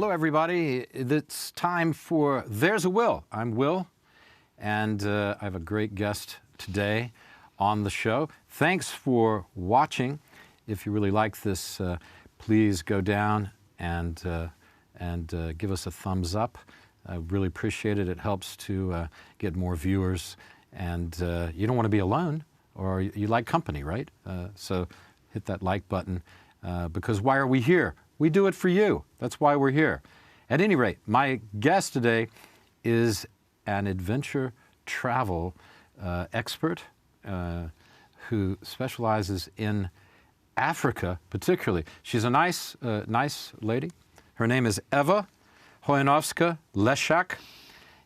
Hello, everybody. It's time for There's a Will. I'm Will, and I have a great guest today on the show. Thanks for watching. If you really like this, please go down and give us a thumbs up. I really appreciate it. It helps to get more viewers. And you don't want to be alone, or you like company, right? So hit that like button, because why are we here? We do it for you. That's why we're here. At any rate, my guest today is an adventure travel expert who specializes in Africa, particularly. She's a nice lady. Her name is EWA CHOJNOWSKA LESIAK,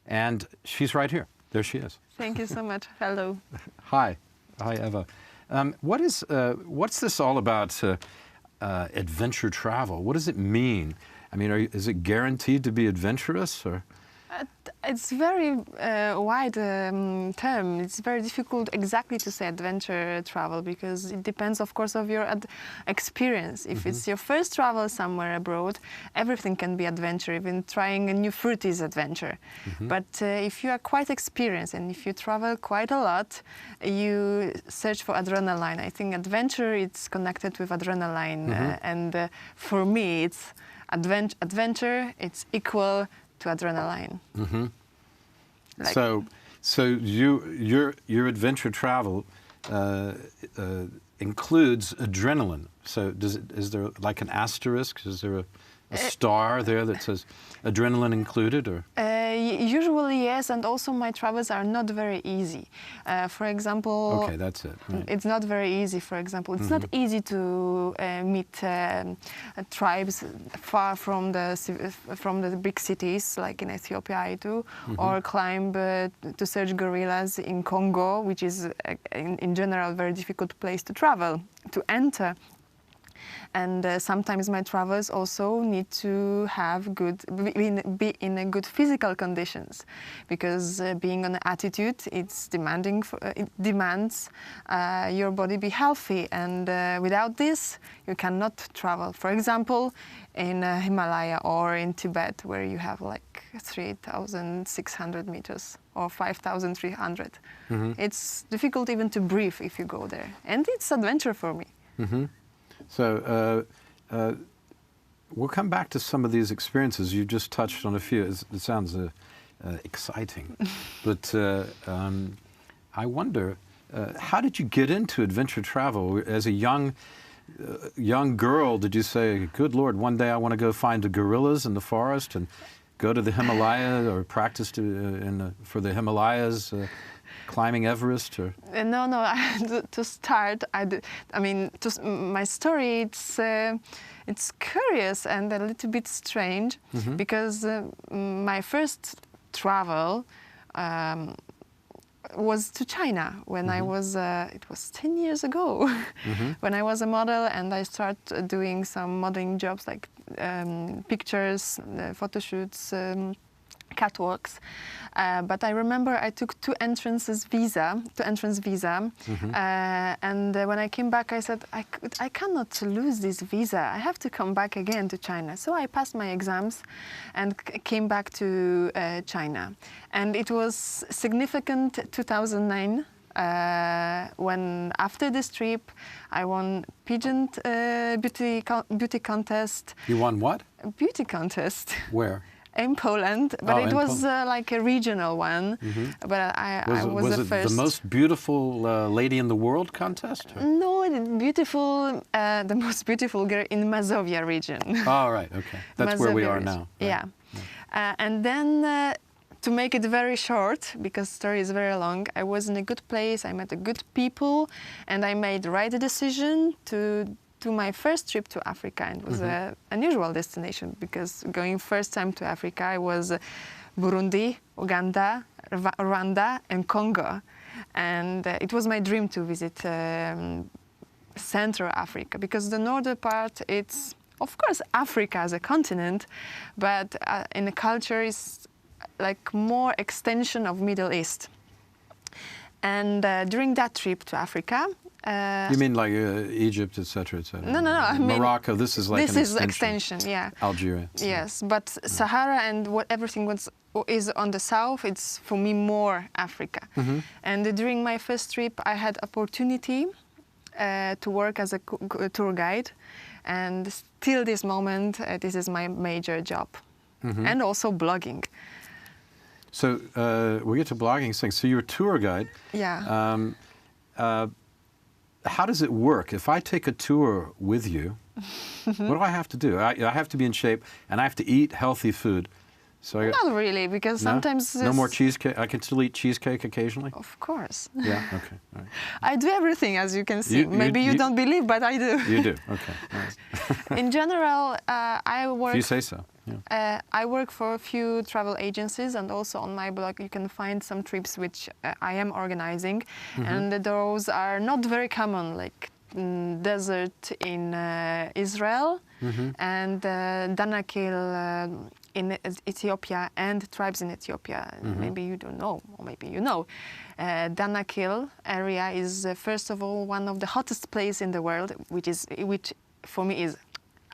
and she's right here. There she is. Thank you so much. Hello. Hi, EWA. What's this all about? Adventure travel. What does it mean? I mean, is it guaranteed to be adventurous, or? It's very wide term. It's very difficult exactly to say adventure travel, because it depends, of course, of your experience. If it's your first travel somewhere abroad, everything can be adventure. Even trying a new fruit is adventure. But if you are quite experienced and if you travel quite a lot, you search for adrenaline. I think adventure is connected with adrenaline, and for me, it's adventure. It's equal to adrenaline. Like, so your adventure travel includes adrenaline. So is there like an asterisk? Is there a star there that says adrenaline included, or? Usually yes, and also my travels are not very easy. For example, okay, that's it. Right. It's not very easy. For example, it's not easy to meet tribes far from the big cities, like in Ethiopia I do, or climb to search gorillas in Congo, which is in general a very difficult place to travel, to enter. And sometimes my travels also need to have be in a good physical conditions, because being on altitude, it's demanding. It demands your body be healthy, and without this, you cannot travel. For example, in Himalaya or in Tibet, where you have like 3,600 meters or 5,300, it's difficult even to breathe if you go there, and it's adventure for me. So we'll come back to some of these experiences. You just touched on a few. It sounds exciting. But I wonder, how did you get into adventure travel? As a young girl, did you say, good Lord, one day I want to go find the gorillas in the forest and go to the Himalayas, or practice for the Himalayas? Climbing Everest, or? No. To start, my story, it's curious and a little bit strange, because my first travel was to China when I was, it was 10 years ago, when I was a model, and I started doing some modeling jobs, like pictures, photo shoots, catwalks, but I remember I took two entrance visa, and when I came back, I said, I cannot lose this visa. I have to come back again to China. So I passed my exams and came back to China, and it was significant 2009. When after this trip, I won pageant beauty contest. You won what? A beauty contest. Where? In Poland, but it was like a regional one. But I was the first. The most beautiful lady in the world contest? Or? No, the most beautiful girl in Mazovia region. Oh, right, okay. That's where we are now. Right. Yeah. And then, to make it very short, because the story is very long, I was in a good place, I met good people, and I made the right decision to my first trip to Africa. And it was an unusual destination, because going first time to Africa, I was Burundi, Uganda, Rwanda, and Congo. And it was my dream to visit Central Africa, because the northern part, it's, of course, Africa as a continent, but in the culture is like more extension of Middle East. And during that trip to Africa, You mean like Egypt, etc., etc.? No, no, no. I mean, Morocco. This is like this an is extension. Yeah. Algeria. Yes, but Sahara and everything is on the south. It's for me more Africa. And during my first trip, I had opportunity to work as a tour guide, and till this moment, this is my major job, and also blogging. So we get to blogging things. So you're a tour guide. Yeah. How does it work? If I take a tour with you, what do I have to do? I have to be in shape, and I have to eat healthy food. So Not really, because sometimes... No more cheesecake? I can still eat cheesecake occasionally? Of course. Yeah, okay. All right. I do everything, as you can see. Maybe you don't believe, but I do. You do, okay. Nice. In general, I work... If you say so. Yeah. I work for a few travel agencies, and also on my blog you can find some trips which I am organizing, and those are not very common, like desert in Israel, and Danakil in Ethiopia, and tribes in Ethiopia. Maybe you don't know, or maybe you know. Danakil area is first of all one of the hottest places in the world, which for me is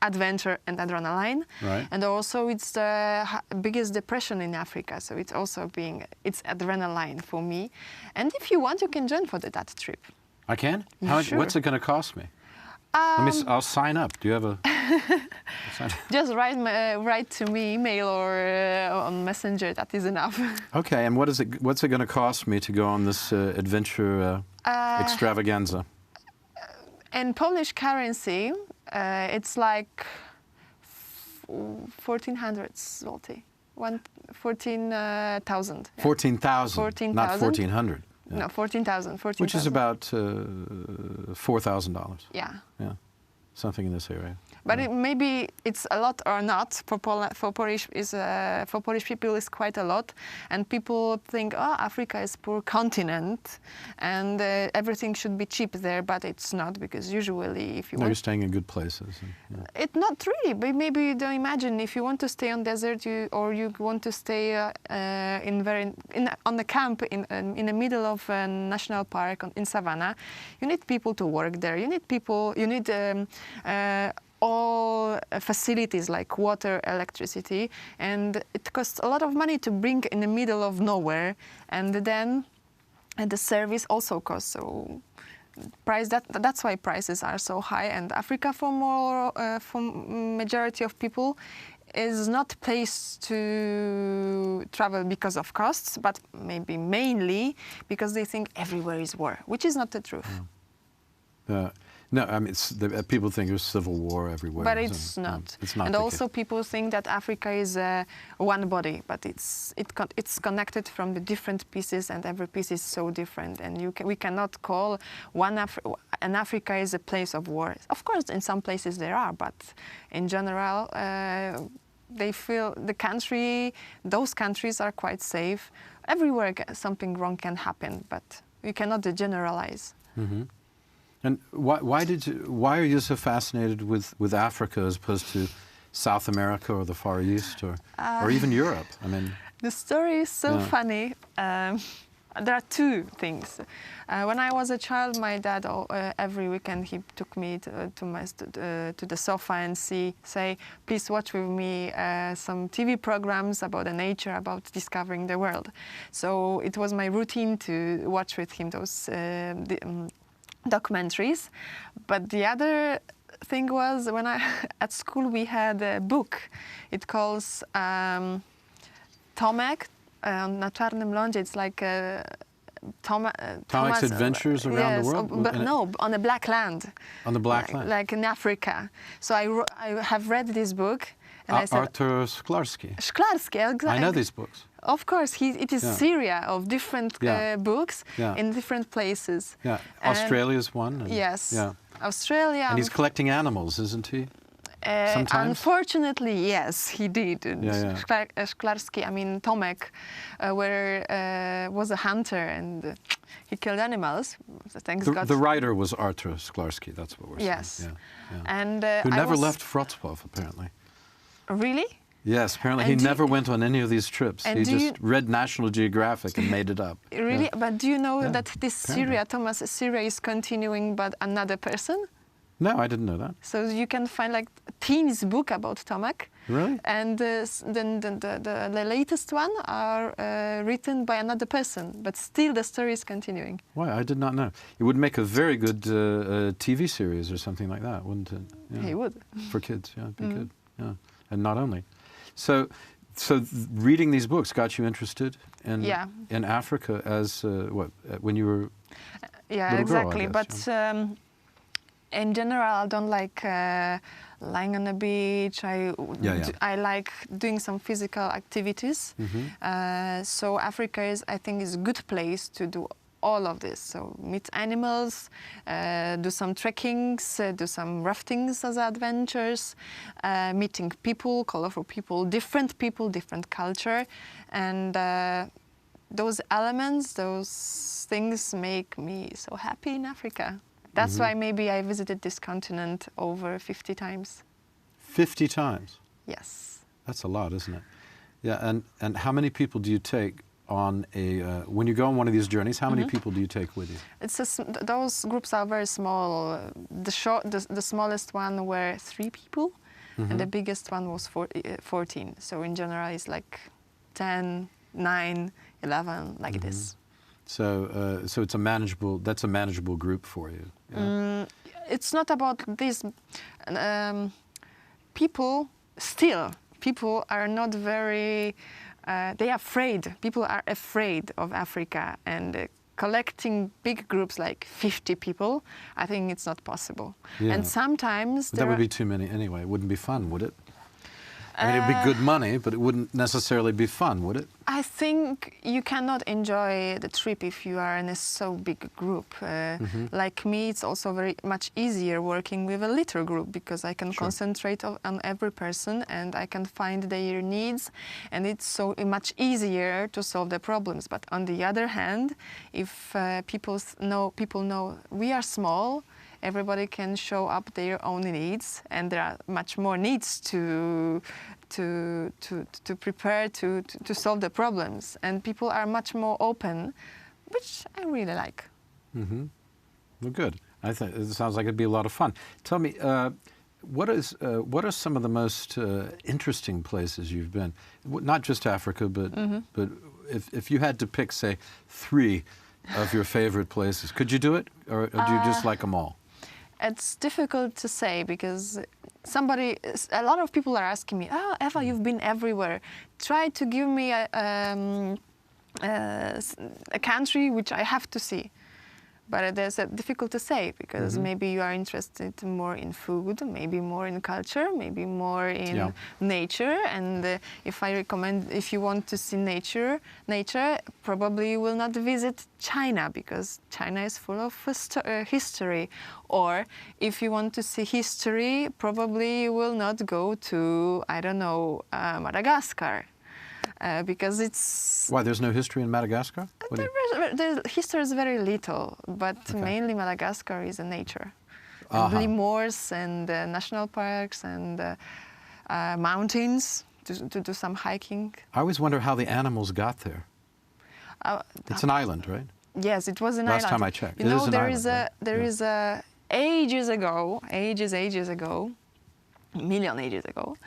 adventure and adrenaline, right. And also it's the biggest depression in Africa, so it's also it's adrenaline for me. And if you want, you can join for that trip. I can? Sure. What's it going to cost me? I'll sign up. Do you have a... Just write to me, email or on Messenger. That is enough. Okay, and what's it going to cost me to go on this adventure extravaganza? In Polish currency, it's like 1,400 zloty. 14,000. 14,000. Not 1,400. Yeah. No, 14,000. Which is about $4,000. Yeah. Yeah, something in this area. But maybe it's a lot or not. For Polish people, it's quite a lot, and people think, oh, Africa is a poor continent, and everything should be cheap there. But it's not, because usually, if you you're staying in good places. It's not really. But maybe you don't imagine, if you want to stay on desert, or you want to stay on the camp in the middle of a national park in savannah, you need people to work there. You need people. You need all facilities like water, electricity, and it costs a lot of money to bring in the middle of nowhere, and then the service also costs. So that's why prices are so high. And Africa, for majority of people, is not a place to travel because of costs, but maybe mainly because they think everywhere is war, which is not the truth. No, I mean, people think there's civil war everywhere. But it's not. It's not. And also people think that Africa is one body, but it's connected from the different pieces, and every piece is so different. And we cannot call an Africa is a place of war. Of course, in some places there are, but in general, they feel those countries are quite safe. Everywhere something wrong can happen, but we cannot generalize. And why are you so fascinated with Africa as opposed to South America or the Far East or even Europe? I mean, the story is so funny. There are two things. When I was a child, my dad every weekend he took me to the sofa and say, please watch with me some TV programs about the nature, about discovering the world. So it was my routine to watch with him those documentaries. But the other thing was, when at school we had a book. It calls Tomek na Czarnym Lądzie. It's like Tomek's adventures around the world? But no, on the Black Land. On the Black Land? Like in Africa. So I have read this book. And I said, Arthur Szklarski. Szklarski, exactly. I know these books. Of course, it is Syria of different books in different places. Yeah, Australia's one. Yes. Yeah. Australia. And he's collecting animals, isn't he? Sometimes? Unfortunately, yes, he did. Szklarski, I mean, Tomek, was a hunter, and he killed animals. Thanks God. The writer was Arthur Szklarski, that's what we're saying. Yes. Yeah. And who never left Wrocław, apparently. Really? Yes, apparently And he never went on any of these trips. And He do just read National Geographic and made it up. Really? Yeah. But do you know Yeah, that this Syria, Thomas Syria, is continuing, but another person? No, I didn't know that. So you can find like teens book about Tomac. Really? And then the latest one are written by another person, but still the story is continuing. Why? I did not know. It would make a very good TV series or something like that, wouldn't it? Yeah. He would. For kids, yeah, it'd be good. Yeah, and not only. So reading these books got you interested in Africa as what when you were little exactly. girl, I guess, But in general, I don't like lying on the beach. I like doing some physical activities. So Africa is, I think, is a good place to do all of this. So meet animals, do some trekkings, do some raftings as adventures, meeting people, colorful people, different culture, and those elements, those things make me so happy in Africa. That's why maybe I visited this continent over 50 times. 50 times? Yes. That's a lot, isn't it? Yeah, and how many people do you take on a, when you go on one of these journeys, how many people do you take with you? Those groups are very small. The smallest one were 3 people, and the biggest one was 14. So in general, it's like 10, 9, 11, like this. So, so it's a manageable. That's a manageable group for you. Yeah. It's not about this. People are not very. They are afraid. People are afraid of Africa, and collecting big groups like 50 people, I think it's not possible. Yeah. And sometimes that would be too many anyway. It wouldn't be fun, would it? I mean, it'd be good money, but it wouldn't necessarily be fun, would it? I think you cannot enjoy the trip if you are in a so big group. Like me, it's also very much easier working with a little group because I can concentrate on every person and I can find their needs, and it's so much easier to solve the problems. But on the other hand, if people know we are small, everybody can show up their own needs, and there are much more needs to prepare to solve the problems, and people are much more open, which I really like. Well, good. I think it sounds like it'd be a lot of fun. Tell me, what are some of the most interesting places you've been? Not just Africa, but if you had to pick, say, 3 of your favorite places, could you do it, or do you just like them all? It's difficult to say because a lot of people are asking me, "Oh, Eva, you've been everywhere. Try to give me a country which I have to see." But there's difficult to say because maybe you are interested more in food, maybe more in culture, maybe more in nature. And if you want to see nature, probably you will not visit China because China is full of history. Or if you want to see history, probably you will not go to, I don't know, Madagascar. Because it's... Why, there's no history in Madagascar? The history is very little, but mainly Madagascar is a nature. And lemurs and national parks and mountains to do some hiking. I always wonder how the animals got there. It's an island, right? Yes, it was an island. Last time I checked. You know, there is ages ago, million ages ago,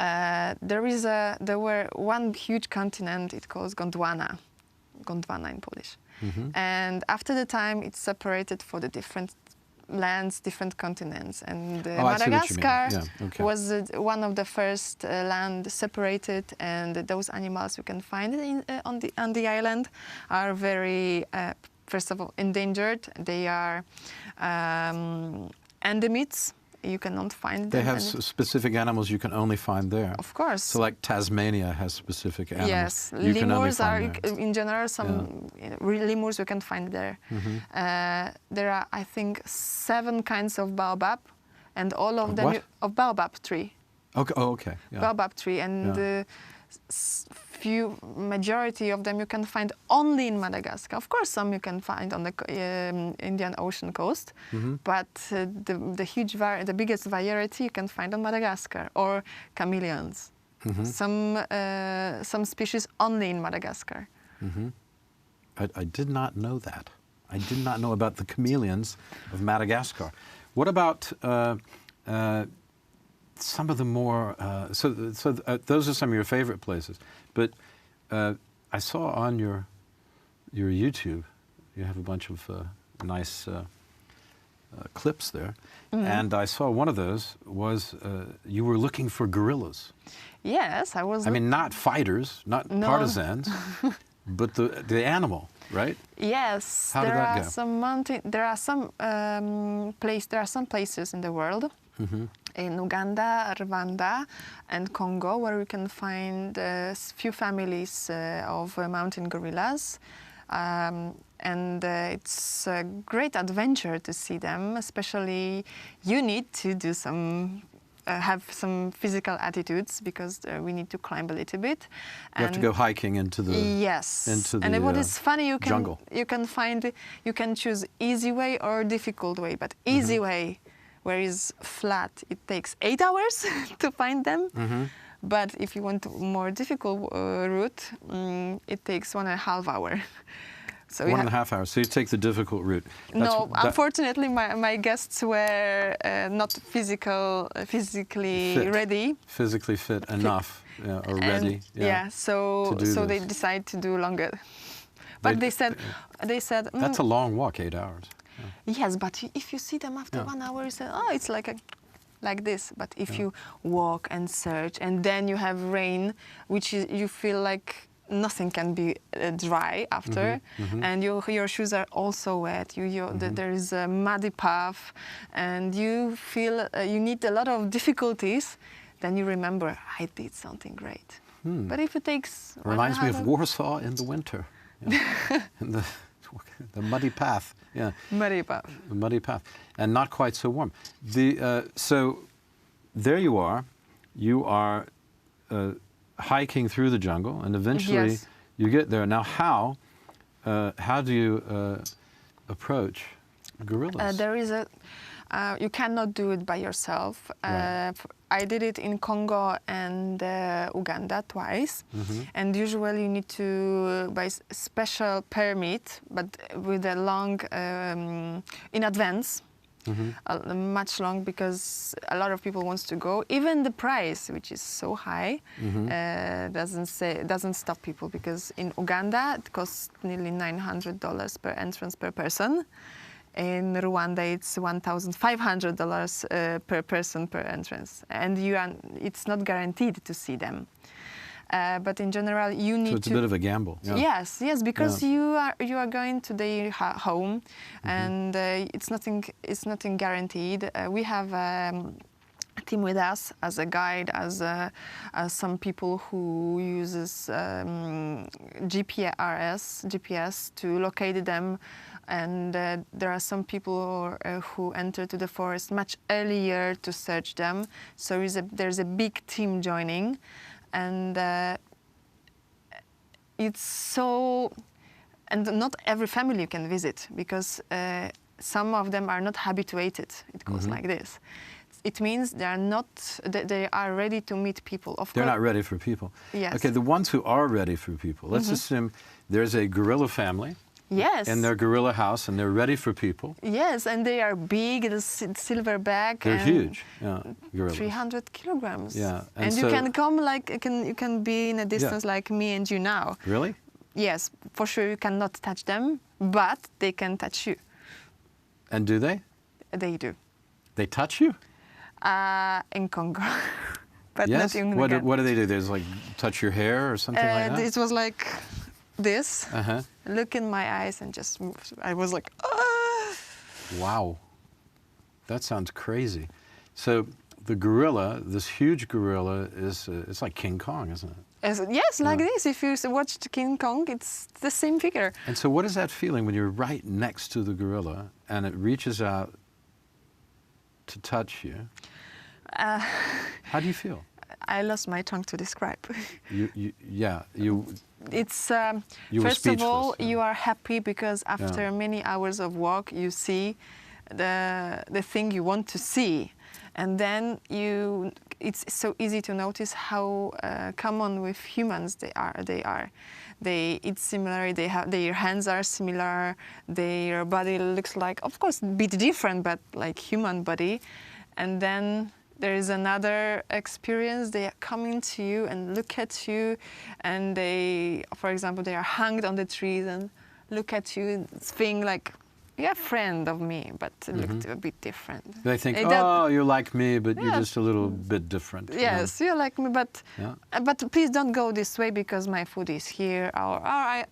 there were one huge continent. It calls Gondwana in Polish. And after the time, it's separated for the different lands, different continents. And Madagascar was one of the first land separated. And those animals you can find on the island are very, first of all, endangered. They are endemics. You cannot find them. They have specific animals you can only find there. Of course. So like Tasmania has specific animals. Yes, you can only lemurs find are, there. in general, some lemurs you can find there. There are, I think, 7 kinds of baobab, and all of them of baobab tree. Okay. Oh, okay. Yeah. Baobab tree, and the majority of them you can find only in Madagascar. Of course, some you can find on the Indian Ocean coast, but the biggest variety you can find on Madagascar, or chameleons. Some species only in Madagascar. I did not know that. I did not know about the chameleons of Madagascar. What about some of the more, those are some of your favorite places, but I saw on your YouTube, you have a bunch of nice clips there, and I saw one of those was you were looking for gorillas. Yes, I was. I mean, not fighters, not partisans, but the animal, right? Yes, How did there that are go? some there are some places in the world, in Uganda, Rwanda, and Congo, where we can find few families of mountain gorillas. And it's a great adventure to see them, especially you need to do have some physical attitudes because we need to climb a little bit. You have to go hiking into the And what is funny, jungle. You can choose easy way or difficult way, but easy way, where is flat, it takes 8 hours to find them. But if you want more difficult route, it takes 1.5 hours. So 1.5 hours. So you take the difficult route. Unfortunately, my guests were not physically ready. Physically fit enough or ready. So they decide to do longer. But they said that's a long walk, 8 hours. Yes, but if you see them after 1 hour, you say, oh, it's like this. But if you walk and search, and then you have rain, which you feel like nothing can be dry after, and your shoes are also wet. There is a muddy path, and you feel you need a lot of difficulties. Then you remember, I did something great. But if it takes, reminds me of Warsaw in the winter, and the muddy path. Yeah, muddy path. The muddy path, and not quite so warm. So there you are. You are hiking through the jungle, and eventually you get there. Now, how do you approach gorillas? There is you cannot do it by yourself. I did it in Congo and Uganda twice, and usually you need to buy special permit, but with a long in advance. Much long, because a lot of people wants to go. Even the price, which is so high, doesn't stop people, because in Uganda it costs nearly $900 per entrance per person. In Rwanda it's $1,500 per person per entrance, and it's not guaranteed to see them. But in general, you need to. So it's a bit of a gamble. Yeah. Yes, because you are going to their home, and it's nothing guaranteed. We have a team with us as a guide, as some people who uses GPS to locate them, and there are some people who enter to the forest much earlier to search them. So there's a big team joining. And it's so, and not every family you can visit, because some of them are not habituated. It goes like this. It means they are ready to meet people. They're not ready for people. Yes. Okay, the ones who are ready for people. Let's assume there's a gorilla family. Yes. In their gorilla house, and they're ready for people. Yes, and they are big, the silverback. They're huge, gorillas. 300 kilograms. Yeah. And so you can come you can be in a distance like me and you now. Really? Yes, for sure you cannot touch them, but they can touch you. And do they? They do. They touch you? In Congo. But yes? not in What do they do? There's like touch your hair or something like that? It was like this, look in my eyes and just move. I was like, ah! Wow, that sounds crazy. So the gorilla, this huge gorilla, it's like King Kong, isn't it? Yes, like this. If you watched King Kong, it's the same figure. And so what is that feeling when you're right next to the gorilla and it reaches out to touch you? How do you feel? I lost my tongue to describe. It's first of all, you are happy because after many hours of walk, you see the thing you want to see, and then it's so easy to notice how common with humans they are. They eat similar. They have their hands are similar. Their body looks like, of course, a bit different, but like human body. And then there is another experience. They are coming to you and look at you, and they, for example, they are hanged on the trees and look at you and think like, you're a friend of me, but it looked a bit different. They think, oh, you're like me, but you're just a little bit different. Yes, you're like me, but please don't go this way because my food is here, or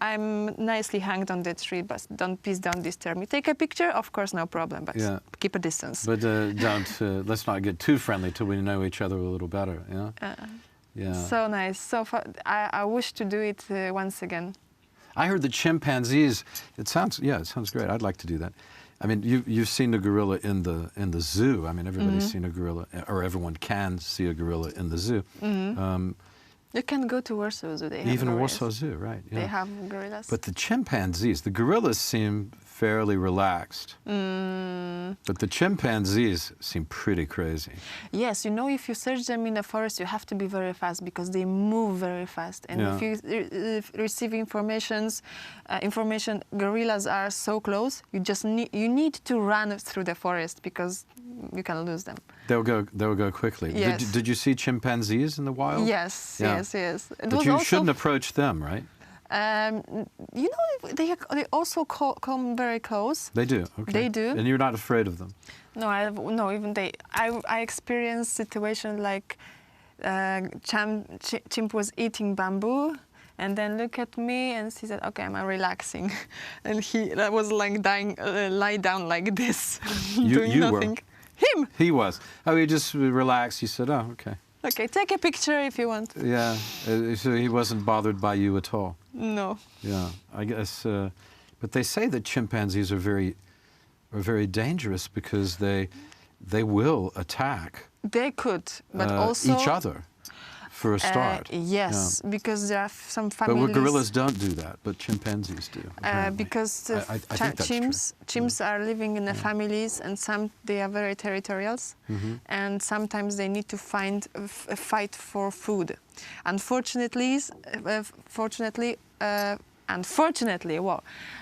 I'm nicely hanged on the tree, but please don't disturb me. Take a picture, of course, no problem, but keep a distance. But let's not get too friendly till we know each other a little better. Yeah. So nice. So far, I wish to do it once again. I heard that chimpanzees. It sounds great. I'd like to do that. I mean, you've seen a gorilla in the zoo. I mean, everybody's seen a gorilla, or everyone can see a gorilla in the zoo. You can go to Warsaw Zoo. They have even gorillas. Warsaw Zoo, right? Yeah. They have gorillas. But the chimpanzees, the gorillas seem fairly relaxed. But the chimpanzees seem pretty crazy. Yes, you know, if you search them in the forest, you have to be very fast because they move very fast. And if you receive information, gorillas are so close. You need to run through the forest because you can lose them. They'll go quickly. Yes. Did you see chimpanzees in the wild? Yes. But you shouldn't approach them, right? You know, they also come very close. They do. Okay. They do. And you're not afraid of them? No, I experienced situation like chimp was eating bamboo, and then look at me and he said, "Okay, I'm relaxing," and he was like lie down like this, doing nothing. Were. Him. He was. Oh, he just relaxed. He said, "Oh, okay." Okay, take a picture if you want. Yeah, so he wasn't bothered by you at all. No. Yeah, I guess. But they say that chimpanzees are very dangerous because they will attack. They could, but also each other. For a start. Yes, because there are some families. But gorillas don't do that, but chimpanzees do. Because I think that's chimps are living in the families, and they are very territorial, and sometimes they need to fight for food. Unfortunately,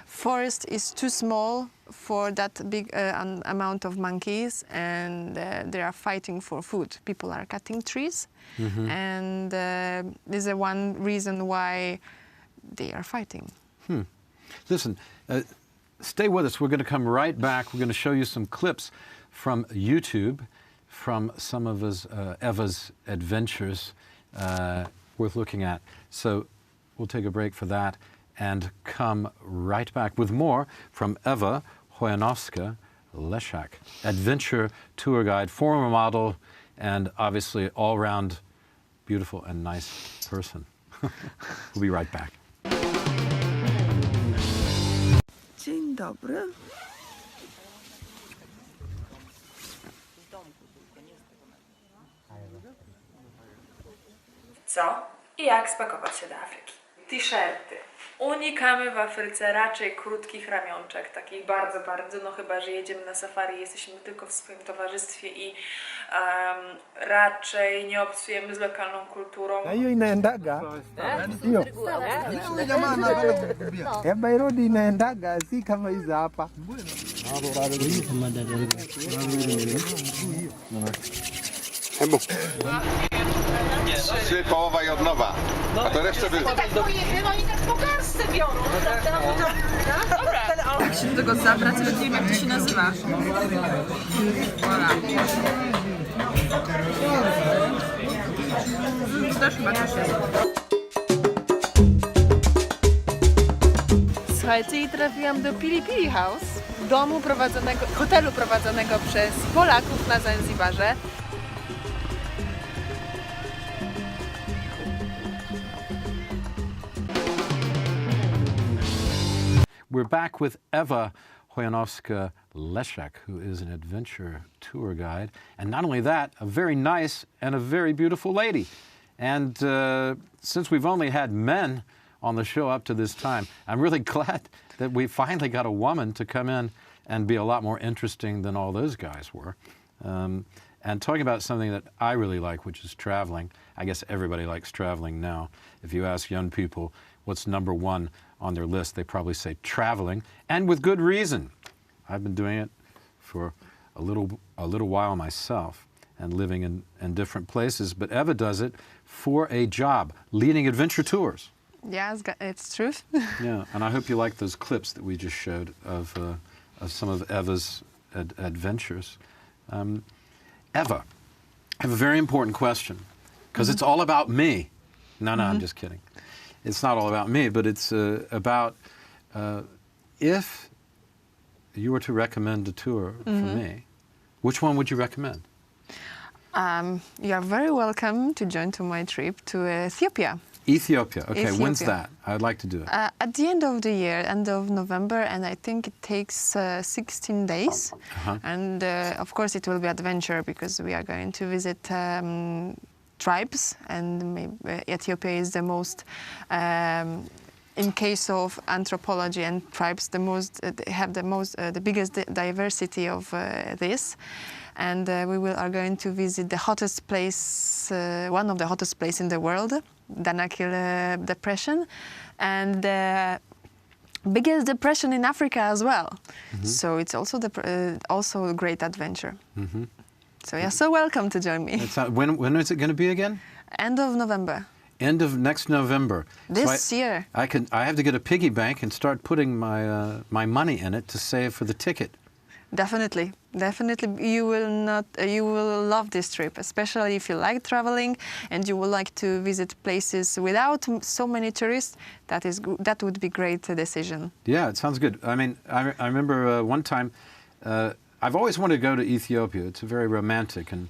forest is too small for that big amount of monkeys, and they are fighting for food. People are cutting trees, and this is one reason why they are fighting. Listen, stay with us. We're going to come right back. We're going to show you some clips from YouTube, from some of Eva's adventures worth looking at. So we'll take a break for that and come right back with more from EWA CHOJNOWSKA, LESIAK, adventure tour guide, former model, and obviously all-round beautiful and nice person. We'll be right back. Dzień dobry. Co i jak spakować się do Afryki? T-shirty. Unikamy w Afryce raczej krótkich ramionczek, takich bardzo, no chyba, że jedziemy na safari, jesteśmy tylko w swoim towarzystwie i raczej nie obcujemy z lokalną kulturą. Hiyo inaendaga hiyo ya Nairobi inaendaga, si kama hizo hapa. Trzy, połowa i od nowa. A to resztę wy... No i tak po garstce biorą. Dobra. Jak się do tego zabrać, to nie wiem jak to się nazywa. Voilà. To też chyba też jest. Słuchajcie, i trafiłam do Pili Pili House, hotelu prowadzonego przez Polaków na Zanzibarze. We're back with EWA CHOJNOWSKA LESIAK, who is an adventure tour guide. And not only that, a very nice and a very beautiful lady. And since we've only had men on the show up to this time, I'm really glad that we finally got a woman to come in and be a lot more interesting than all those guys were. And talking about something that I really like, which is traveling. I guess everybody likes traveling now. If you ask young people what's number one on their list, they probably say traveling, and with good reason. I've been doing it for a little while myself and living in different places, but Eva does it for a job, leading adventure tours. Yeah, it's true. Yeah, and I hope you like those clips that we just showed of some of Eva's adventures. Eva, I have a very important question, because it's all about me. No, I'm just kidding. It's not all about me, but it's about if you were to recommend a tour for me, which one would you recommend? You are very welcome to join to my trip to Ethiopia. Ethiopia. Okay, Ethiopia. When's that? I'd like to do it. At the end of the year, end of November, and I think it takes 16 days. And of course it will be adventure, because we are going to visit tribes, and maybe Ethiopia is the most, in case of anthropology and tribes, the biggest diversity of this. And we are going to visit the hottest place, one of the hottest places in the world, Danakil Depression, and the biggest depression in Africa as well. So it's also also a great adventure. So you're so welcome to join me. When is it going to be again? End of November. End of next November. This year. I have to get a piggy bank and start putting my money in it to save for the ticket. Definitely, you will love this trip, especially if you like traveling and you would like to visit places without so many tourists. That would be a great decision. Yeah, it sounds good. I mean, I remember one time, I've always wanted to go to Ethiopia. It's very romantic, and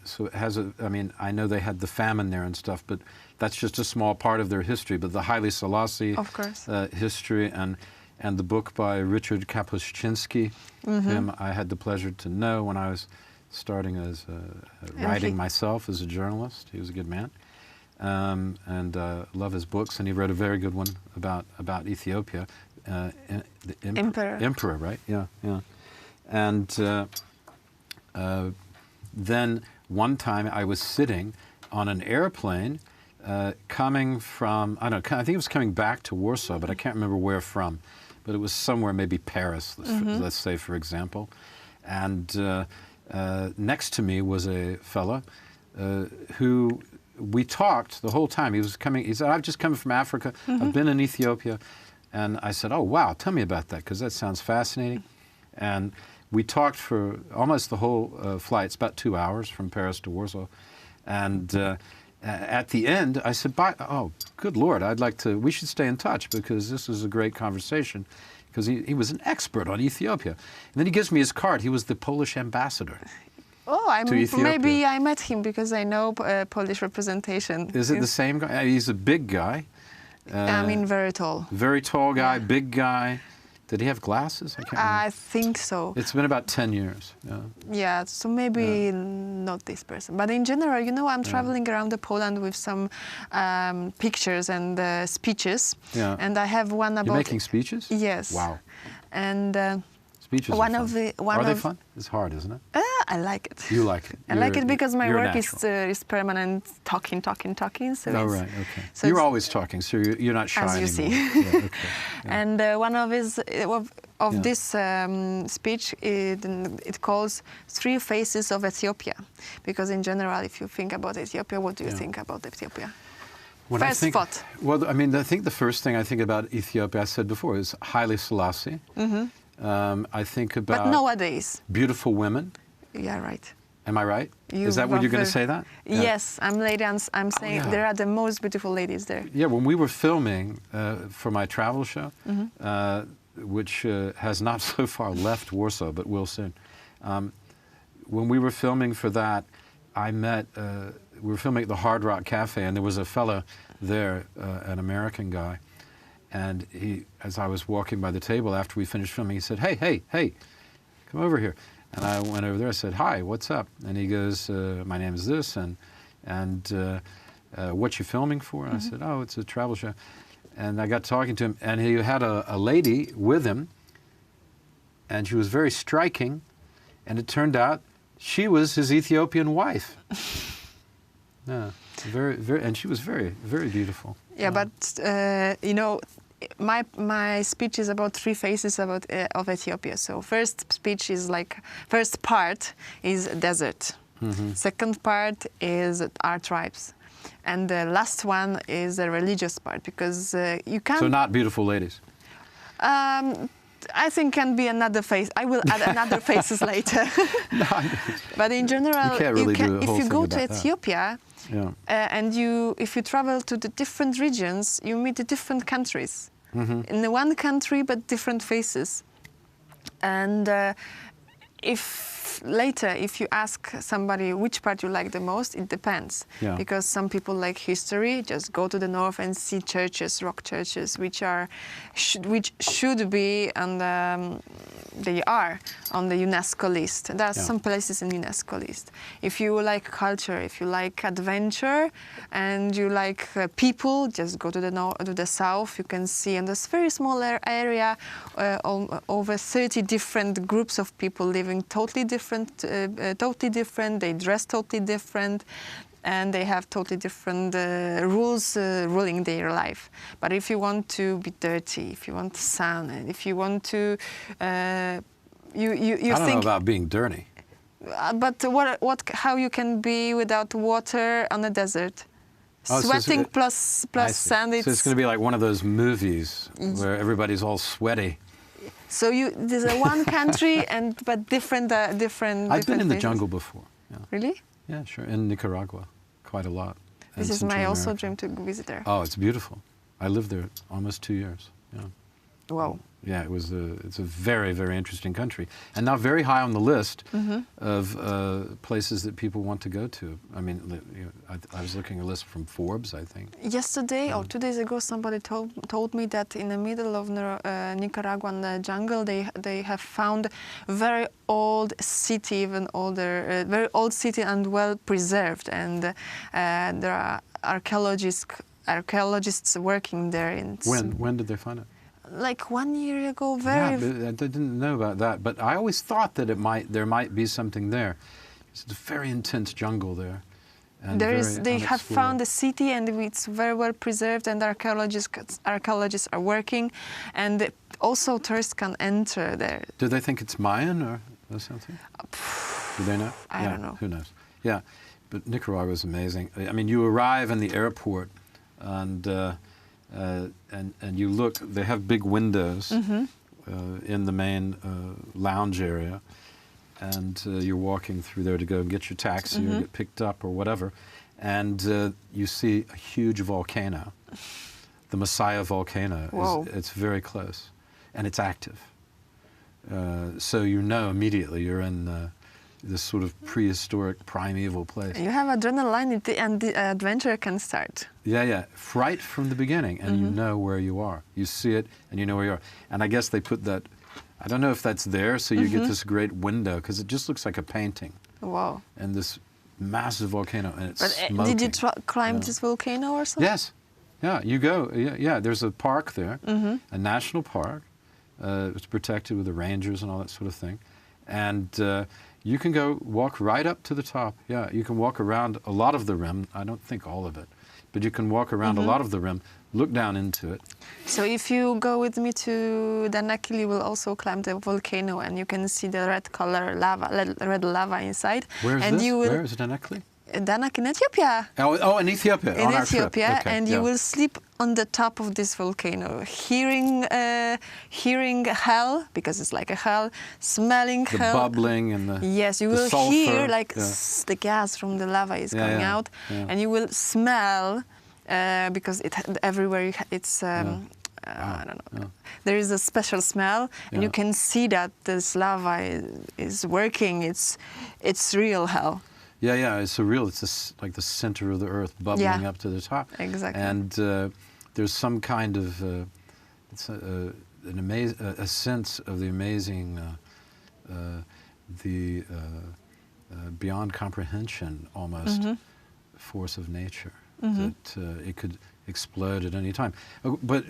so it has I mean, I know they had the famine there and stuff, but that's just a small part of their history. But the Haile Selassie of course. History and the book by Richard Kapuscinski, him I had the pleasure to know when I was starting as writing myself as a journalist. He was a good man, and love his books. And he wrote a very good one about Ethiopia, the Emperor, right? Yeah. And then one time I was sitting on an airplane coming from, I don't know, I think it was coming back to Warsaw, but I can't remember where from. But it was somewhere, maybe Paris, let's say, for example. And next to me was a fella who we talked the whole time. He said, I've just come from Africa. I've been in Ethiopia. And I said, oh, wow, tell me about that, because that sounds fascinating. And we talked for almost the whole flight. It's about 2 hours from Paris to Warsaw. And at the end, I said, oh, good Lord, we should stay in touch, because this is a great conversation, because he was an expert on Ethiopia. And then he gives me his card. He was the Polish ambassador. Oh, to Ethiopia. Maybe I met him, because I know Polish representation. Is it the same guy? He's a big guy. I mean, very tall. Very tall guy, Yeah. big guy. Did he have glasses? I can't remember. I think so. It's been about 10 years. Yeah. Yeah, so maybe not this person. But in general, I'm traveling around Poland with some pictures and speeches. Yeah. And I have one about... You're making speeches? Yes. Wow. And speeches one are of fun. the... Are they fun? It's hard, isn't it? I like it. You like it. I like it because my you're work natural. is permanent talking. So Oh, it's, right, okay. so You're it's- always talking, so you're not shy As you anymore. see. Yeah, okay. Yeah. And one of Yeah. this speech, it calls Three Faces of Ethiopia. Because in general, if you think about Ethiopia, what do you Yeah. think about Ethiopia? When I First think- thought. Well, I mean, I think the first thing I think about Ethiopia, I said before, is Haile Selassie. I think about But nowadays, beautiful women. yeah, right. Am I right? You Is that what you're going to were- say that? Yeah. Yes, I'm saying yeah. there are the most beautiful ladies there. Yeah, when we were filming for my travel show, which has not so far left Warsaw, but will soon. When we were filming for that, we were filming at the Hard Rock Cafe, and there was a fella there, an American guy, and as I was walking by the table after we finished filming, he said, hey, come over here. And I went over there, I said, hi, what's up? And he goes, my name is this, and what you filming for? And I said, oh, it's a travel show. And I got talking to him, and he had a lady with him, and she was very striking, and it turned out She was his Ethiopian wife. Yeah, and she was very, very beautiful. Yeah, but you know, my speech is about three phases of Ethiopia. So first part is desert. Second part is our tribes, and the last one is the religious part, because you can't. So not beautiful ladies. I think can be another phase. I will add another phases later. But in general, you can't really do a if whole you thing go about to Ethiopia, and if you travel to the different regions, you meet the different countries. In the one country, but different faces. And if you ask somebody which part you like the most, it depends. Yeah. Because some people like history, just go to the north and see churches, rock churches, which should be, and they are on the UNESCO list. There are some places in UNESCO list. If you like culture, if you like adventure, and you like people, just go to the south. You can see in this very small area over 30 different groups of people living totally different. They dress totally different, and they have totally different rules ruling their life. But if you want to be dirty, if you want sun, and if you want to, I don't know about being dirty. But how you can be without water on a desert? Oh, Sweating plus sand. So it's going to be like one of those movies where everybody's all sweaty. So there's one country but different. I've been in the jungle before. Yeah. Really? Yeah, sure. In Nicaragua, quite a lot. This is my also dream to visit there. Oh, it's beautiful. I lived there almost 2 years. Yeah. Wow. Yeah, it's a very, very interesting country, and now very high on the list of places that people want to go to. I mean, I was looking at a list from Forbes, I think. Yesterday or 2 days ago, somebody told me that in the middle of Nicaraguan jungle, they have found very old city, even older, very old city and well preserved, and there are archaeologists working there. When did they find it? Like 1 year ago, Yeah, but I didn't know about that. But I always thought that there might be something there. It's a very intense jungle there. And they have found a city, and it's very well preserved, and archaeologists are working, and also tourists can enter there. Do they think it's Mayan or something? Do they know? I don't know. Who knows? Yeah, but Nicaragua is amazing. I mean, you arrive in the airport, and you look. They have big windows in the main lounge area, and you're walking through there to go and get your taxi or get picked up or whatever, and you see a huge volcano, the Messiah volcano. It's very close, and it's active. So you know immediately you're in this sort of prehistoric, primeval place. You have adrenaline, and the adventure can start. Yeah, right from the beginning, and you know where you are. You see it, and you know where you are. And I guess they put that, I don't know if that's there, so you get this great window, because it just looks like a painting. Wow. And this massive volcano, and it's smoking. Did you climb this volcano or something? Yes. Yeah, you go. Yeah, there's a park there, a national park. It's protected with the rangers and all that sort of thing. And you can go walk right up to the top. Yeah, you can walk around a lot of the rim. I don't think all of it, but you can walk around a lot of the rim, look down into it. So if you go with me to Danakil, you will also climb the volcano, and you can see the red color red lava inside. Where is this? Where is Danakil? Danakil in Ethiopia. Oh, in Ethiopia. In Ethiopia, okay, and you will sleep on the top of this volcano, hearing hell, because it's like a hell, smelling the hell. Bubbling and the yes, you will sulfur. hear like the gas from the lava is coming out, and you will smell because everywhere it's. I don't know. There is a special smell, and you can see that this lava is working. It's real hell. Yeah, it's surreal. It's like the center of the earth bubbling up to the top. Exactly. And there's some kind of a sense of the amazing, beyond comprehension almost force of nature that it could explode at any time. But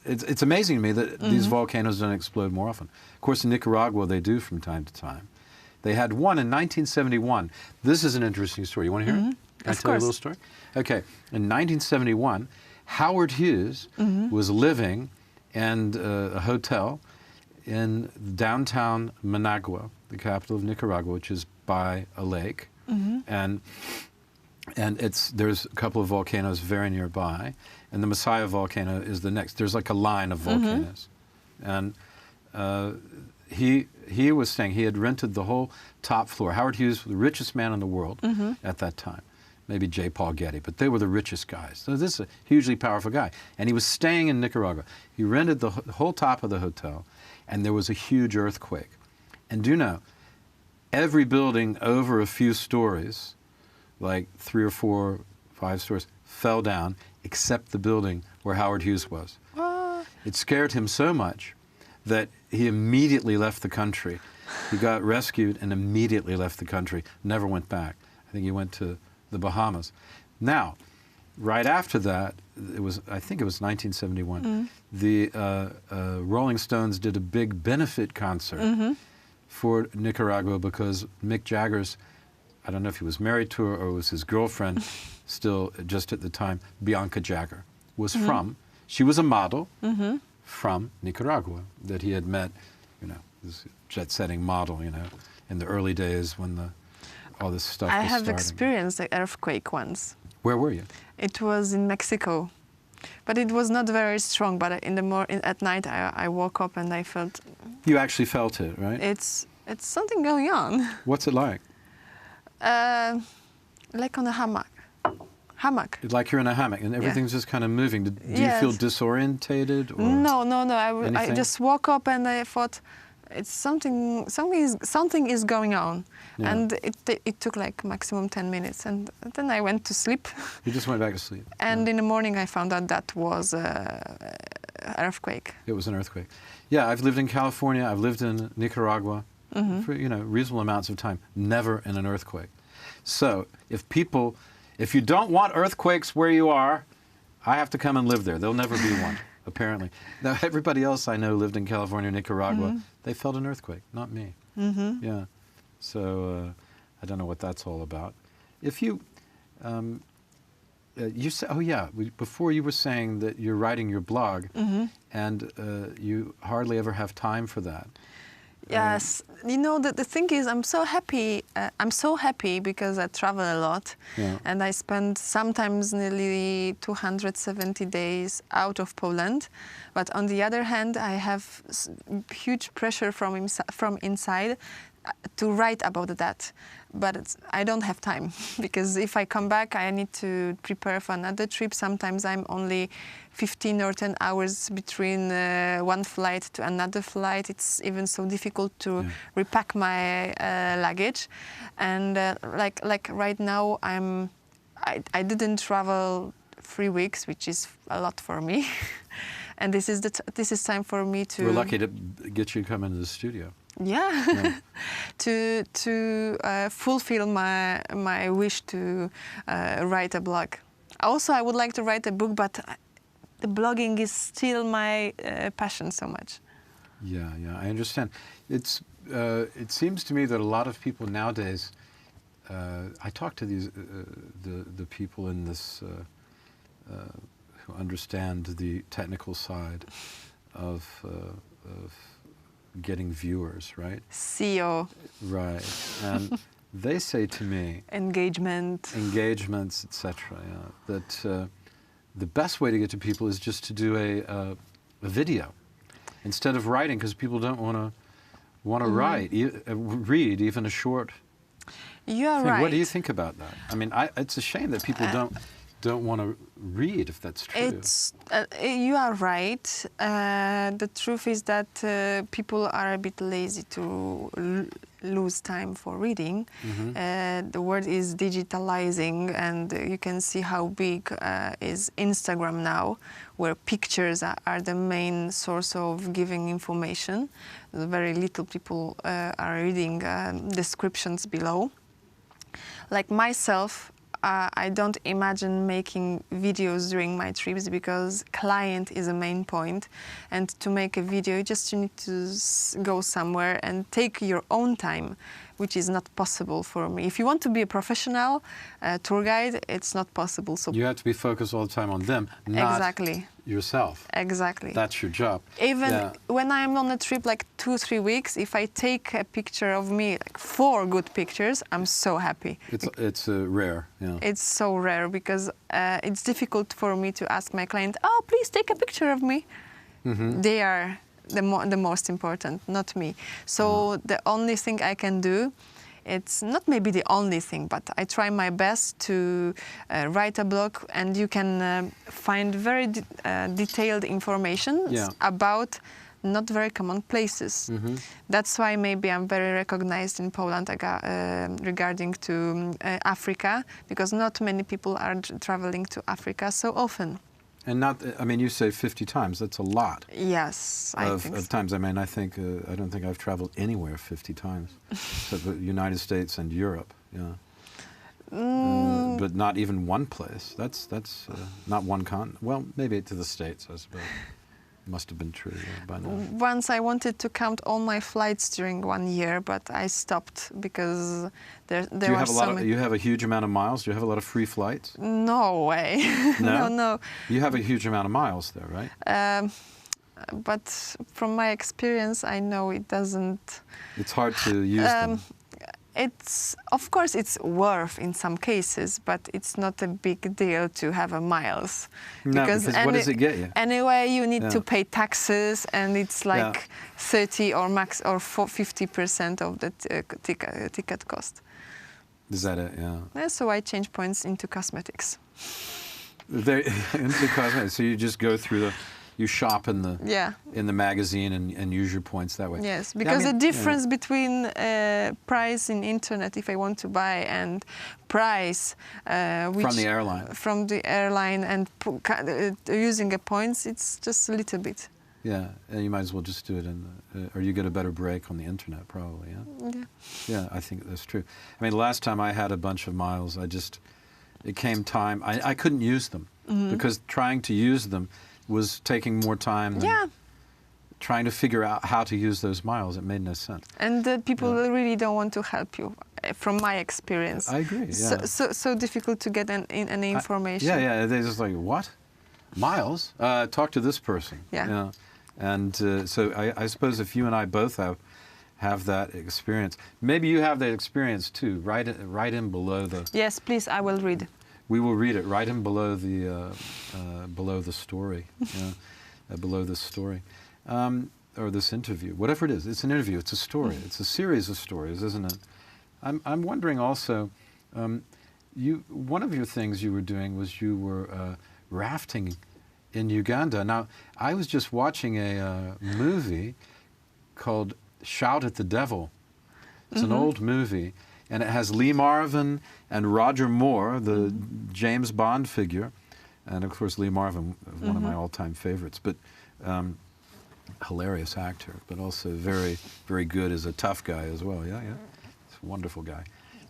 it's amazing to me that these volcanoes don't explode more often. Of course, in Nicaragua they do from time to time. They had one in 1971. This is an interesting story. You want to hear it? Can I tell you a little story? Okay. In 1971, Howard Hughes was living in a hotel in downtown Managua, the capital of Nicaragua, which is by a lake. And there's a couple of volcanoes very nearby, and the Messiah volcano is the next. There's like a line of volcanoes. And he was saying he had rented the whole top floor. Howard Hughes was the richest man in the world at that time. Maybe J. Paul Getty, but they were the richest guys. So this is a hugely powerful guy. And he was staying in Nicaragua. He rented the whole top of the hotel, and there was a huge earthquake. And do you know, every building over a few stories, like 3 or 4, 5 stories, fell down, except the building where Howard Hughes was. It scared him so much that he immediately left the country. He got rescued and immediately left the country, never went back. I think he went to the Bahamas. Now, right after that, I think it was 1971, the Rolling Stones did a big benefit concert for Nicaragua because Mick Jagger's, I don't know if he was married to her or it was his girlfriend, still just at the time, Bianca Jagger, was from, she was a model from Nicaragua that he had met, you know, this jet-setting model, you know, in the early days when all this stuff was have starting. experienced an earthquake once. Where were you? It was in Mexico, but it was not very strong. But at night, I woke up and I felt. You actually felt it, right? It's something going on. What's it like? Like on a hammock. Like you're in a hammock and everything's just kind of moving. Do you feel disorientated? Or No. I anything? just woke up and I thought, it's something is going on, and it took like maximum 10 minutes, and then I went to sleep. You just went back to sleep. And in the morning I found out that was earthquake. It was an earthquake. Yeah, I've lived in California. I've lived in Nicaragua for reasonable amounts of time. Never in an earthquake. So if you don't want earthquakes where you are, I have to come and live there. There'll never be one. Apparently. Now, everybody else I know lived in California, Nicaragua. They felt an earthquake, not me. Yeah. So I don't know what that's all about. If you, you say, oh yeah, before you were saying that you're writing your blog, and you hardly ever have time for that. Yes, you know, the thing is, I'm so happy because I travel a lot, and I spend sometimes nearly 270 days out of Poland. But on the other hand, I have huge pressure from inside to write about that. But I don't have time because if I come back, I need to prepare for another trip. Sometimes I'm only 15 or 10 hours between one flight to another flight. It's even so difficult to repack my luggage. And like right now, I didn't travel 3 weeks, which is a lot for me. And this is time for me to. We're lucky to get you to come into the studio. Yeah, to fulfill my wish to write a blog. Also, I would like to write a book, but the blogging is still my passion so much. Yeah, I understand. It seems to me that a lot of people nowadays. I talk to the people in this who understand the technical side of getting viewers, right? SEO. Right, and they say to me... Engagements, etc. Yeah, that the best way to get to people is just to do a video instead of writing, because people don't want to read even a short You are thing. right. What do you think about that? I mean, it's a shame that people don't want to read, if that's true. You are right. The truth is that people are a bit lazy to lose time for reading. The word is digitalizing, and you can see how big is Instagram now, where pictures are the main source of giving information. Very little people are reading descriptions below. Like myself, I don't imagine making videos during my trips because client is a main point, and to make a video you need to go somewhere and take your own time, which is not possible for me. If you want to be a professional tour guide, it's not possible. So You have to be focused all the time on them, not exactly. yourself. Exactly. That's your job. Even when I'm on a trip like 2-3 weeks, if I take a picture of me, like 4 good pictures, I'm so happy. It's rare. Yeah. It's so rare because it's difficult for me to ask my client, oh, please take a picture of me. They are the most important, not me. So the only thing I can do, it's not maybe the only thing, but I try my best to write a blog, and you can find very detailed information about not very common places. That's why maybe I'm very recognized in Poland regarding to Africa, because not many people are traveling to Africa so often. And not, I mean, you say 50 times. That's a lot. Yes, I think of times. I mean, I don't think I've traveled anywhere 50 times, except the United States and Europe. Yeah. But not even one place. That's not one continent. Well, maybe to the States, I suppose. Must have been true by now. Once I wanted to count all my flights during 1 year, but I stopped because there were so many. You have a huge amount of miles? Do you have a lot of free flights? No way. No? No. You have a huge amount of miles there, right? But from my experience, I know it doesn't. It's hard to use them. Of course, it's worth in some cases, but it's not a big deal to have a miles. No, because what does it get you? Anyway, you need to pay taxes, and it's like 30 or 50% of the ticket cost. Is that it? Yeah. So I change points into cosmetics. Into cosmetics. So you just go through you shop in the magazine and use your points that way. Yes, because the difference between price in internet, if I want to buy, and price from the airline and using the points, it's just a little bit. Yeah, and you might as well just do it or you get a better break on the internet, probably. Yeah, I think that's true. I mean, last time I had a bunch of miles, it came time. I couldn't use them because trying to use them was taking more time than trying to figure out how to use those miles. It made no sense. And people really don't want to help you, from my experience. I agree, yeah. So difficult to get any information. Yeah, they're just like, what? Miles? Talk to this person. Yeah. And so I suppose if you and I both have that experience, maybe you have that experience too, right in below the... Yes, please, I will read. We will read it right in below the story, below this story, or this interview, whatever it is. It's an interview. It's a story. It's a series of stories, isn't it? I'm wondering also. One of your things you were doing was you were rafting in Uganda. Now I was just watching a movie called Shout at the Devil. It's an old movie. And it has Lee Marvin and Roger Moore, the James Bond figure. And of course, Lee Marvin, one of my all-time favorites, but hilarious actor, but also very, very good as a tough guy as well. Yeah. He's a wonderful guy.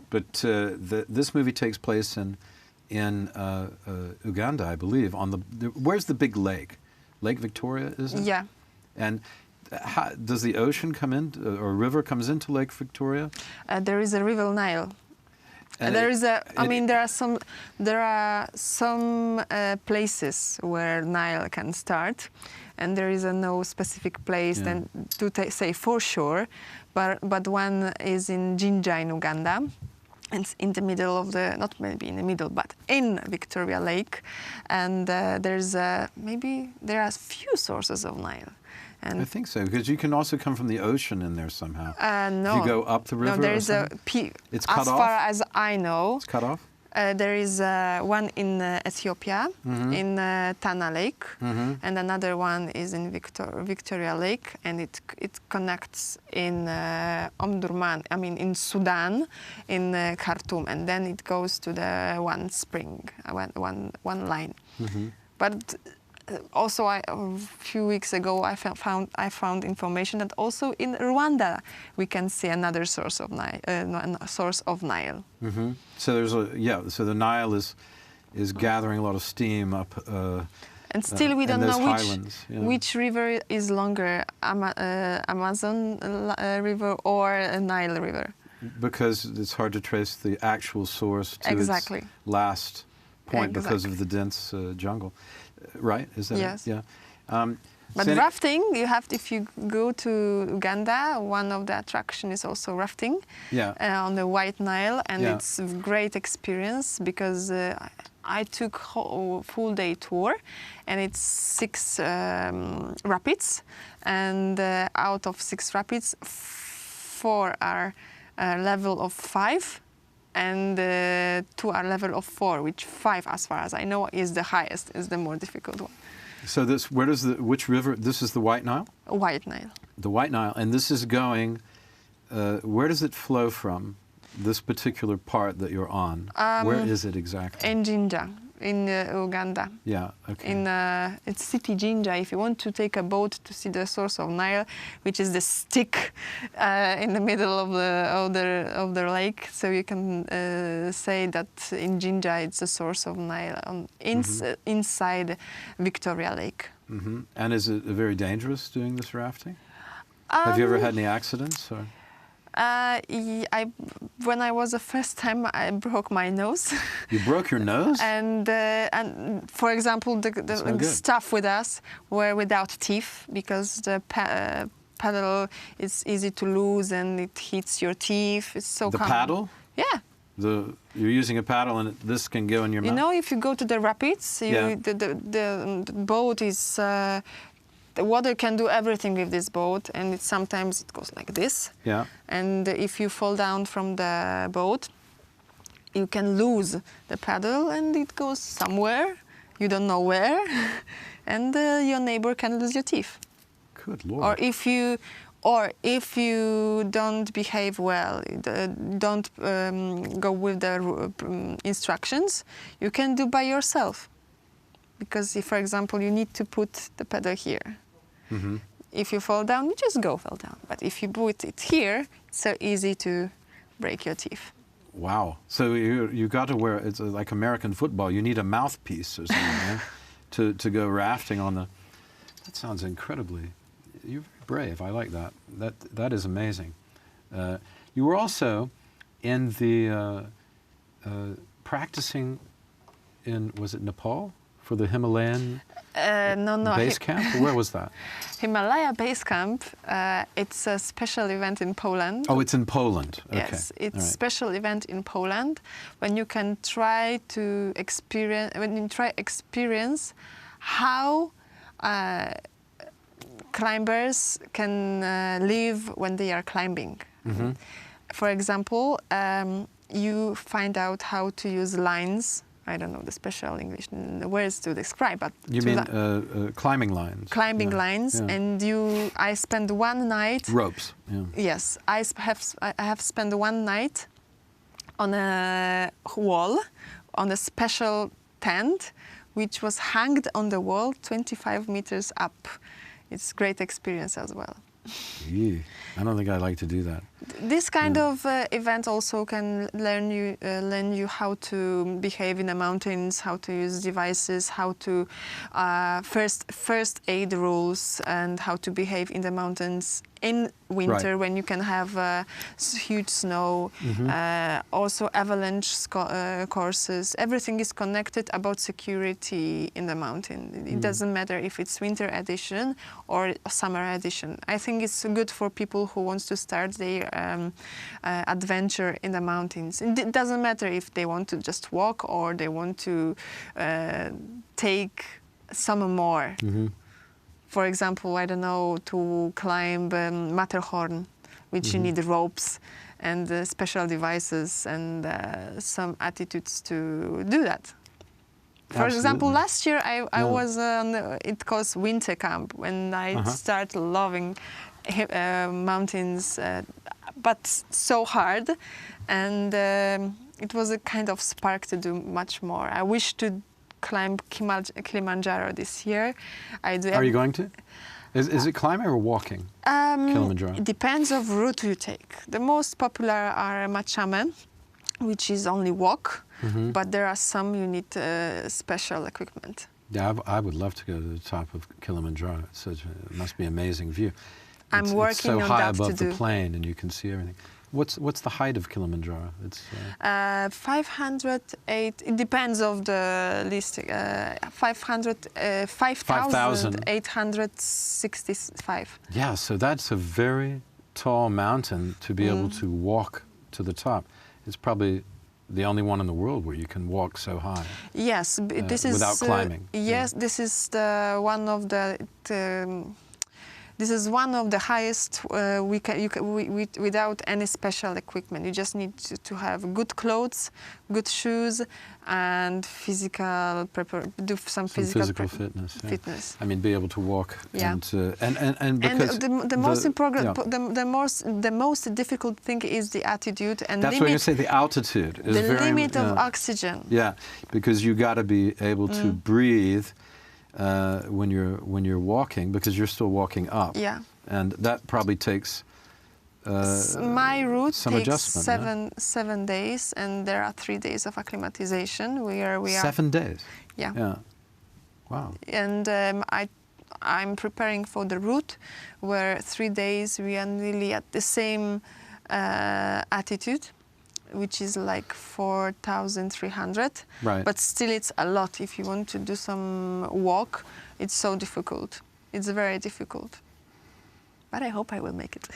But this movie takes place in Uganda, I believe. Where's the big lake? Lake Victoria, isn't it? Yeah. And does the ocean come in, or river comes into Lake Victoria? There is a river Nile. And there are some places where Nile can start, and there is no specific place then to say for sure. But one is in Jinja in Uganda. It's in the middle of not maybe in the middle, but in Victoria Lake, and there are few sources of Nile. I think so, because you can also come from the ocean in there somehow. No. If you go up the river. No, there is it's cut as off? far as I know. It's cut off? There is one in Ethiopia, in Tana Lake, and another one is in Victoria Lake, and it connects in Omdurman, in Sudan, in Khartoum, and then it goes to the one spring, one line. But also, a few weeks ago, I found information that also in Rwanda we can see another source of Nile. So so the Nile is gathering a lot of steam up. And still we don't know which river is longer, Amazon River or Nile River. because it's hard to trace the actual source to Exactly. its last point because of the dense jungle, right? Is that Yes. it? Yeah. But Sandy- rafting, you have, if you go to Uganda, one of the attraction is also rafting on the White Nile, and it's a great experience because I took full day tour, and it's 6 rapids, and out of 6 rapids, 4 are level of 5, and 2 are level of 4, which 5, as far as I know, is the highest, is the more difficult one. So this, which river? This is the White Nile? White Nile. The White Nile, and this is going. Where does it flow from? This particular part that you're on. Where is it exactly? In Jinja, in Uganda. Yeah. Okay. In it's city Jinja. If you want to take a boat to see the source of Nile, which is the stick in the middle of the lake, so you can say that in Jinja it's the source of Nile inside Victoria Lake. And is it very dangerous doing this rafting? Have you ever had any accidents? Or? When I was the first time, I broke my nose. You broke your nose? and for example, the staff with us were without teeth because the paddle is easy to lose and it hits your teeth. It's so common. The paddle? Yeah. You're using a paddle and this can go in your mouth? You know, if you go to the rapids, the boat is... the water can do everything with this boat, and sometimes it goes like this. Yeah. And if you fall down from the boat, you can lose the paddle, and it goes somewhere. You don't know where, and your neighbor can lose your teeth. Good Lord. Or if you don't behave well, don't go with the instructions, you can do by yourself. Because if, for example, you need to put the pedal here. If you fall down, you just fall down. But if you put it here, it's so easy to break your teeth. Wow. So you got to wear, it's like American football, you need a mouthpiece or something to go rafting on the... That sounds incredibly... You're very brave. I like that. That is amazing. You were also in the... practicing in, was it Nepal? For the Himalayan base camp? Where was that? Himalaya Base Camp, it's a special event in Poland. Oh, it's in Poland. Okay. Yes, it's a special event in Poland when you can try to experience how climbers can live when they are climbing. For example, you find out how to use lines. I don't know the special English words to describe, but you mean climbing lines? Climbing lines, and I spent one night. Ropes. Yeah. Yes, I have spent one night on a wall, on a special tent, which was hanged on the wall 25 meters up. It's a great experience as well. Yeah. I don't think I'd like to do that. This kind of event also can learn you how to behave in the mountains, how to use devices, how to first aid rules, and how to behave in the mountains in winter when you can have huge snow. Also avalanche courses. Everything is connected about security in the mountain. It doesn't matter if it's winter edition or summer edition. I think it's good for people who want to start their adventure in the mountains. It doesn't matter if they want to just walk or they want to take some more. For example, I don't know, to climb Matterhorn, which you need ropes and special devices and some attitudes to do that. For example, last year I was on, it calls winter camp, when I started loving mountains, but so hard, and it was a kind of spark to do much more. I wish to climb Kilimanjaro this year. Are you going to? Is it climbing or walking? Kilimanjaro? It depends of route you take. The most popular are Machame, which is only walk, but there are some you need special equipment. Yeah, I would love to go to the top of Kilimanjaro. It must be an amazing view. I'm working on that. It's so high above to the plain, and you can see everything. what's the height of Kilimanjaro? It's 508. It depends of the list. 5,865. yeah. So that's a very tall mountain to be able to walk to the top. It's probably the only one in the world where you can walk so high. Yes, this is without climbing. Yes, this is the one of the. This is one of the highest without any special equipment. You just need to have good clothes, good shoes, and do some physical fitness. Yeah. Fitness. I mean, be able to walk. Yeah. And because the most important, the most difficult thing is the altitude and that's what you say. The altitude is the very limit of oxygen. Yeah, because you got to be able to breathe. When you're walking, because you're still walking up. Yeah. And that probably takes my route some takes adjustment. 7 days, and there are 3 days of acclimatization where we are. 7 days. Yeah. Yeah. Wow. And I'm preparing for the route, where 3 days we are nearly at the same altitude, which is like 4,300. Right. But still it's a lot. If you want to do some walk, it's so difficult. It's very difficult. But I hope I will make it.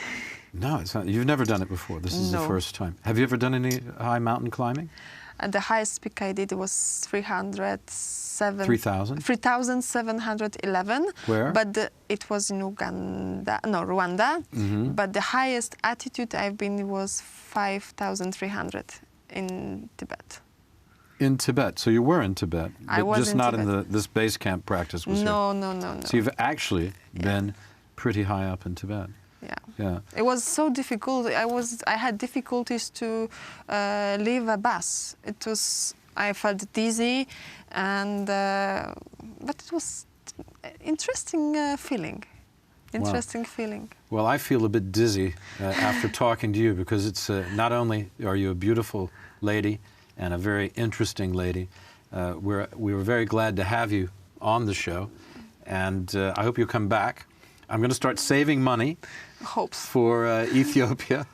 No, it's not. You've never done it before. This is the first time. Have you ever done any high mountain climbing? The highest peak I did was 3,000? 3,711. Where? But it was in Rwanda. But the highest altitude I've been was 5,300 in Tibet. In Tibet. So you were in Tibet. I was just in not Tibet. in this base camp practice was here. No. So you've actually been pretty high up in Tibet. Yeah. Yeah. It was so difficult. I had difficulties to leave a bus. I felt dizzy, but it was interesting feeling. Interesting feeling. Well, I feel a bit dizzy after talking to you, because it's not only are you a beautiful lady and a very interesting lady, we were very glad to have you on the show, and I hope you'll come back. I'm going to start saving money for Ethiopia.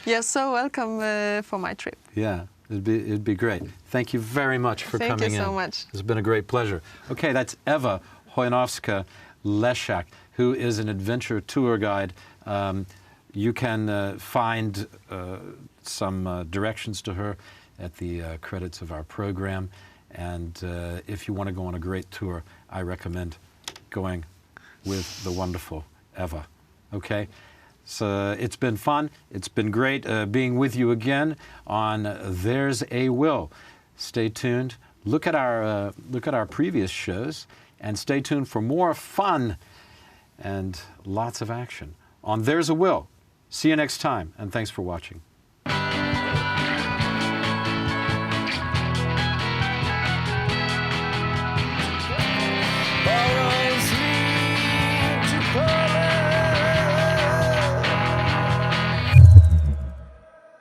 You're so welcome for my trip. Yeah, it'd be great. Thank you very much for coming in. Thank you so much. It's been a great pleasure. Okay, that's EWA CHOJNOWSKA LESIAK, who is an adventure tour guide. You can find some directions to her at the credits of our program. And if you want to go on a great tour, I recommend going with the wonderful EWA. Okay? So it's been fun. It's been great being with you again on There's a Will. Stay tuned. Look at our previous shows, and stay tuned for more fun and lots of action on There's a Will. See you next time, and thanks for watching.